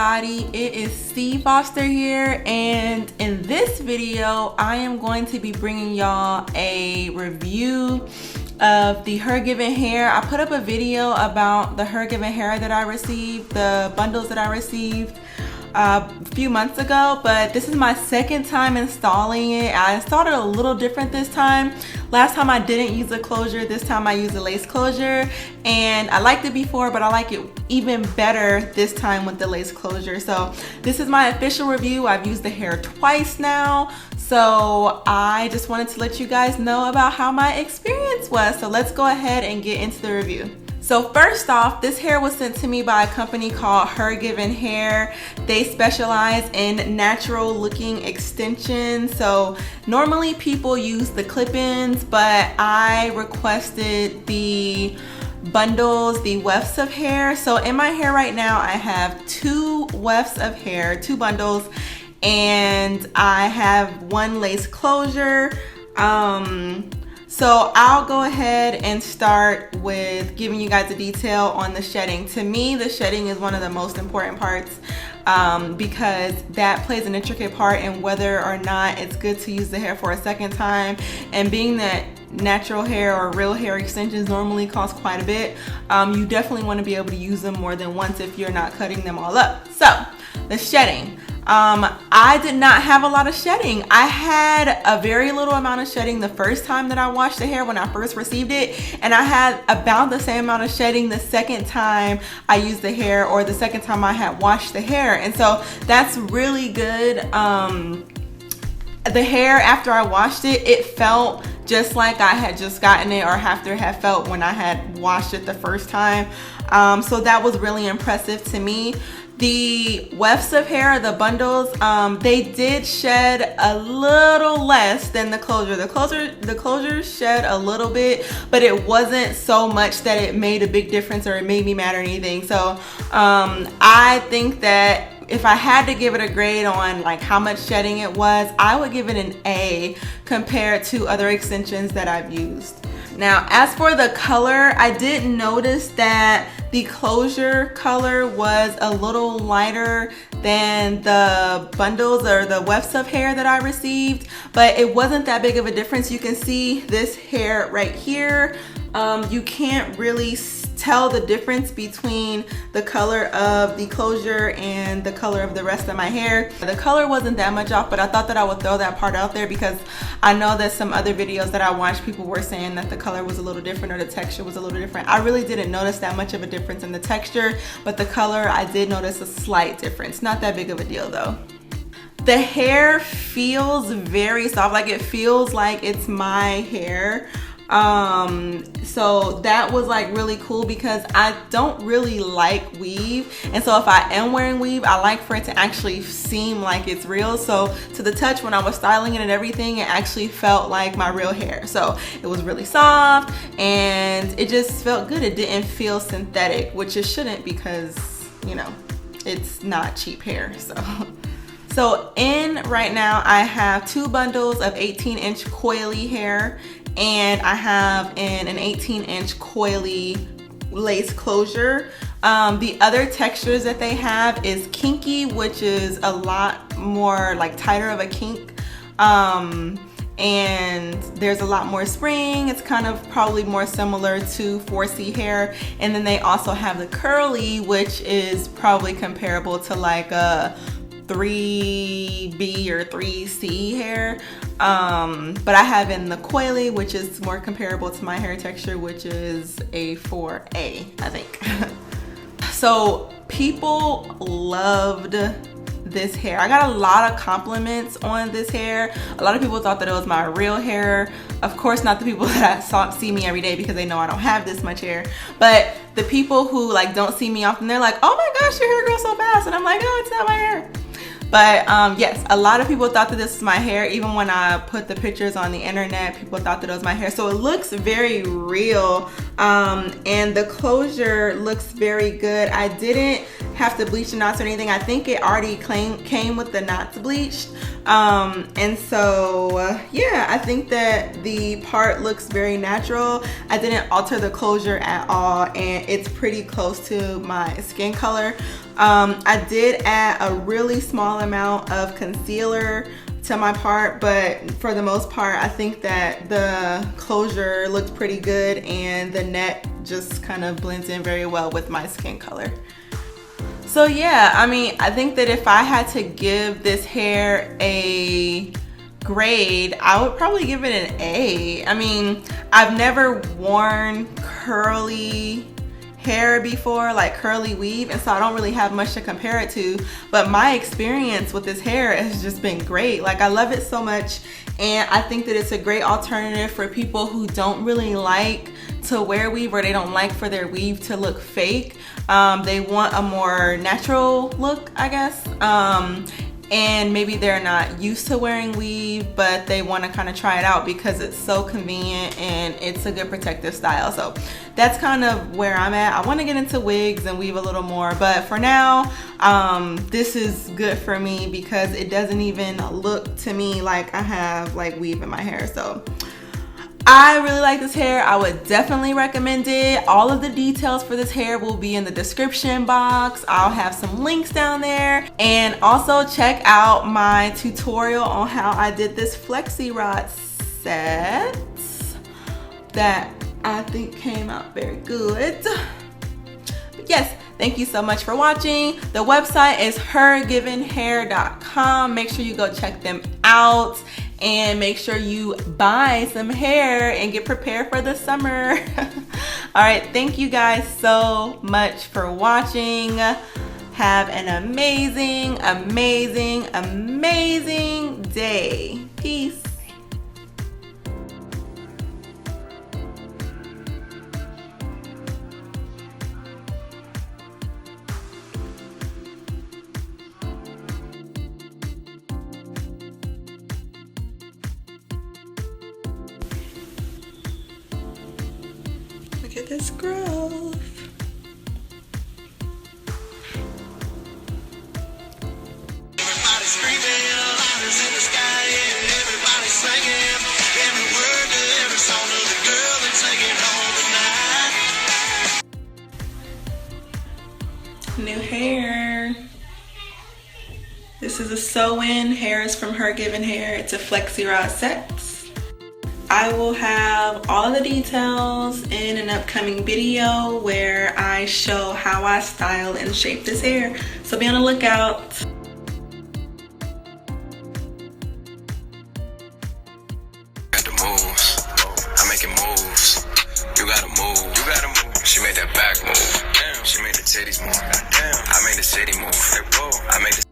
everybody, it is Steve Foster here, and in this video I am going to be bringing y'all a review of the HerGivenHair. I put up a video about the HerGivenHair that I received, the bundles that I received a few months ago, but this is my second time installing it. I installed it a little different this time. Last time I didn't use a closure, this time I used a lace closure, and I liked it before, but I like it even better this time with the lace closure. So this is my official review. I've used the hair twice now, so I just wanted to let you guys know about how my experience was. So let's go ahead and get into the review. So first off, this hair was sent to me by a company called HerGivenHair. They specialize in natural looking extensions. So normally people use the clip-ins, but I requested the bundles, the wefts of hair. So in my hair right now, I have 2 wefts of hair, 2 bundles, and I have 1 lace closure. So I'll go ahead and start with giving you guys a detail on the shedding. To me, the shedding is one of the most important parts because that plays an intricate part in whether or not it's good to use the hair for a second time. And being that natural hair or real hair extensions normally cost quite a bit, you definitely want to be able to use them more than once if you're not cutting them all up. So the shedding. I did not have a lot of shedding. I had a very little amount of shedding the first time that I washed the hair when I first received it, and I had about the same amount of shedding the second time I used the hair, or the second time I had washed the hair, and so that's really good. The hair after I washed it, it felt just like I had just gotten it, or after it had felt when I had washed it the first time. So that was really impressive to me. The wefts of hair, the bundles, they did shed a little less than the closure. The closure shed a little bit, but it wasn't so much that it made a big difference or it made me mad or anything. So I think that if I had to give it a grade on like how much shedding it was, I would give it an A compared to other extensions that I've used. Now, as for the color, I did notice that the closure color was a little lighter than the bundles or the wefts of hair that I received, but it wasn't that big of a difference. You can see this hair right here. You can't really tell the difference between the color of the closure and the color of the rest of my hair. The color wasn't that much off, but I thought that I would throw that part out there because I know that some other videos that I watched, people were saying that the color was a little different or the texture was a little different. I really didn't notice that much of a difference in the texture, but the color, I did notice a slight difference. Not that big of a deal though. The hair feels very soft, like it feels like it's my hair. So that was like really cool because I don't really like weave, and so if I am wearing weave, I like for it to actually seem like it's real. So to the touch, when I was styling it and everything, it actually felt like my real hair. So it was really soft and it just felt good. It didn't feel synthetic, which it shouldn't because, you know, it's not cheap hair. So in right now I have 2 bundles of 18-inch coily hair, and I have an 18-inch coily lace closure. The other textures that they have is kinky, which is a lot more like tighter of a kink, and there's a lot more spring. It's kind of probably more similar to 4C hair. And then they also have the curly, which is probably comparable to like a 3B or 3C hair, but I have in the coily, which is more comparable to my hair texture, which is a 4A, I think. So people loved this hair. I got a lot of compliments on this hair. A lot of people thought that it was my real hair. Of course, not the people that see me every day because they know I don't have this much hair, but the people who like don't see me often, they're like, oh my gosh, your hair grows so fast, and I'm like, no, it's not my hair. But yes, a lot of people thought that this was my hair. Even when I put the pictures on the internet, people thought that it was my hair. So it looks very real, and the closure looks very good. I didn't have to bleach the knots or anything. I think it already came with the knots bleached. And so yeah, I think that the part looks very natural. I didn't alter the closure at all, and it's pretty close to my skin color. I did add a really small amount of concealer to my part, but for the most part I think that the closure looked pretty good and the net just kind of blends in very well with my skin color. So yeah, I mean, I think that if I had to give this hair a grade, I would probably give it an A. I mean, I've never worn curly hair before, like curly weave, and so I don't really have much to compare it to, but my experience with this hair has just been great. Like, I love it so much, and I think that it's a great alternative for people who don't really like to wear weave, or they don't like for their weave to look fake. They want a more natural look, I guess, and maybe they're not used to wearing weave, but they want to kind of try it out because it's so convenient and it's a good protective style. So that's kind of where I'm at. I want to get into wigs and weave a little more, but for now, this is good for me because it doesn't even look to me like I have like weave in my hair. So I really like this hair. I would definitely recommend it. All of the details for this hair will be in the description box. I'll have some links down there. And also check out my tutorial on how I did this flexi rod set that I think came out very good. But yes, thank you so much for watching. The website is HerGivenHair.com. Make sure you go check them out. And make sure you buy some hair and get prepared for the summer. All right, thank you guys so much for watching. Have an amazing, amazing, amazing day. Peace. Look at this growth. Everybody screaming, lighters in the sky, and everybody singing every word to every song of the girl that's taking home tonight. New hair. This is a sew-in. Hair is from HerGivenHair. It's a flexi rod set. I will have all the details in an upcoming video where I show how I style and shape this hair. So be on the lookout. Got the moves, I'm making moves. You gotta move, you gotta move. She made that back move. Damn. She made the titties move. Damn. I made the city move. I made the